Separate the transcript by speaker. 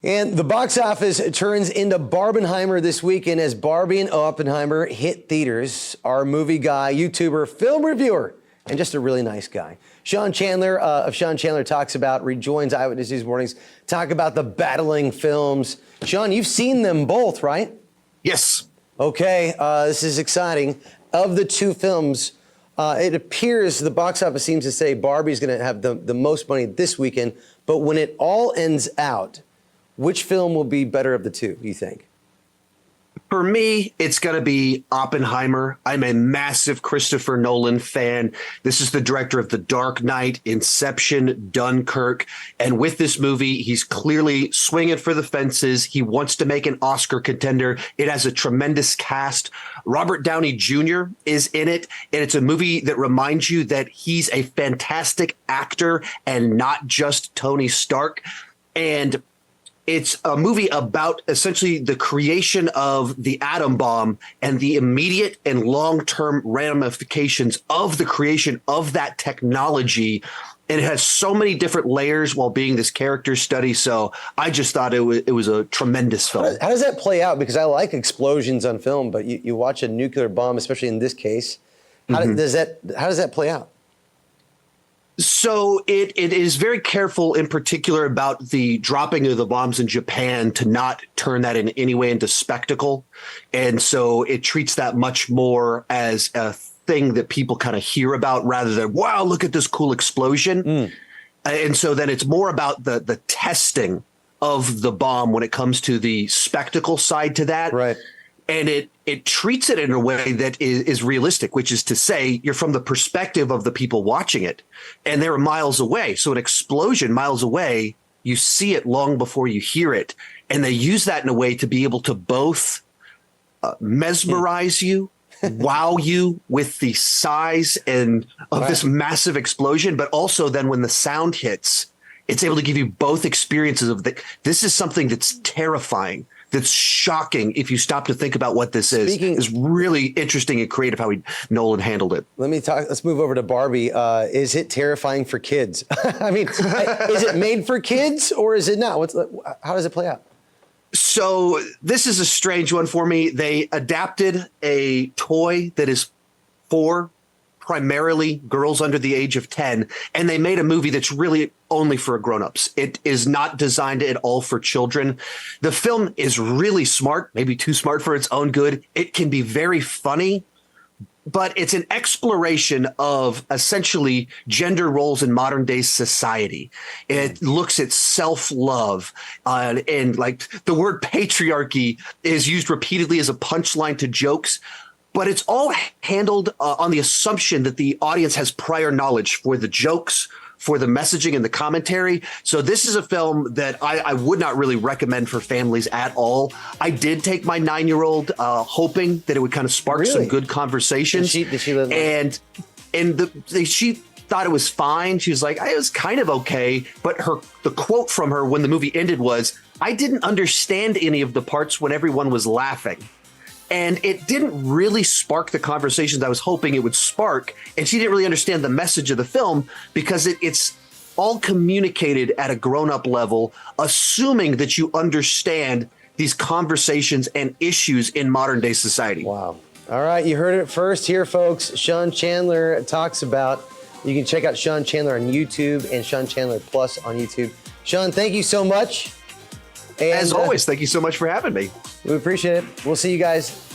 Speaker 1: And the box office turns into Barbieheimer this weekend as Barbie and Oppenheimer hit theaters. Our movie guy, YouTuber, film reviewer, and just a really nice guy, Sean Chandler of Sean Chandler Talks About, rejoins Eyewitness News Mornings, talk about the battling films. Sean, you've seen them both, right?
Speaker 2: Yes.
Speaker 1: Okay, this is exciting. Of the two films, it appears the box office seems to say Barbie's going to have the most money this weekend, but when it all ends out, which film will be better of the two, you think?
Speaker 2: For me, it's going to be Oppenheimer. I'm a massive Christopher Nolan fan. This is the director of The Dark Knight, Inception, Dunkirk. And with this movie, he's clearly swinging for the fences. He wants to make an Oscar contender. It has a tremendous cast. Robert Downey Jr. is in it. And it's a movie that reminds you that he's a fantastic actor and not just Tony Stark. And it's a movie about essentially the creation of the atom bomb and the immediate and long-term ramifications of the creation of that technology. And it has so many different layers while being this character study. So I just thought it was a tremendous film.
Speaker 1: How does that play out? Because I like explosions on film, but you watch a nuclear bomb, especially in this case. How does that play out?
Speaker 2: So it is very careful in particular about the dropping of the bombs in Japan to not turn that in any way into spectacle. And so it treats that much more as a thing that people kind of hear about rather than, wow, look at this cool explosion. And so then it's more about the testing of the bomb when it comes to the spectacle side to that.
Speaker 1: Right.
Speaker 2: And it treats it in a way that is realistic, which is to say you're from the perspective of the people watching it and they're miles away. So an explosion miles away, you see it long before you hear it. And they use that in a way to be able to both mesmerize you, wow you with the size and of this massive explosion. But also then when the sound hits, it's able to give you both experiences of this is something that's terrifying. That's shocking if you stop to think about what this is. It's really interesting and creative how Nolan handled it.
Speaker 1: Let's move over to Barbie. Is it terrifying for kids? I mean, is it made for kids or is it not? How does it play out?
Speaker 2: So this is a strange one for me. They adapted a toy that is for primarily girls under the age of 10, and they made a movie that's really only for grown-ups. It is not designed at all for children. The film is really smart, maybe too smart for its own good. It can be very funny, but it's an exploration of essentially gender roles in modern day society. It looks at self-love and like the word patriarchy is used repeatedly as a punchline to jokes. But it's all handled on the assumption that the audience has prior knowledge for the jokes, for the messaging and the commentary. So this is a film that I would not really recommend for families at all. I did take my 9-year-old hoping that it would kind of spark some good conversations.
Speaker 1: Did she live
Speaker 2: she thought it was fine. She was like, it was kind of okay. But the quote from her when the movie ended was, I didn't understand any of the parts when everyone was laughing. And it didn't really spark the conversations I was hoping it would spark. And she didn't really understand the message of the film because it's all communicated at a grown-up level, assuming that you understand these conversations and issues in modern day society.
Speaker 1: Wow. All right. You heard it first here, folks. Sean Chandler Talks About. You can check out Sean Chandler on YouTube and Sean Chandler Plus on YouTube. Sean, thank you so much.
Speaker 2: And, as always, thank you so much for having me.
Speaker 1: We appreciate it. We'll see you guys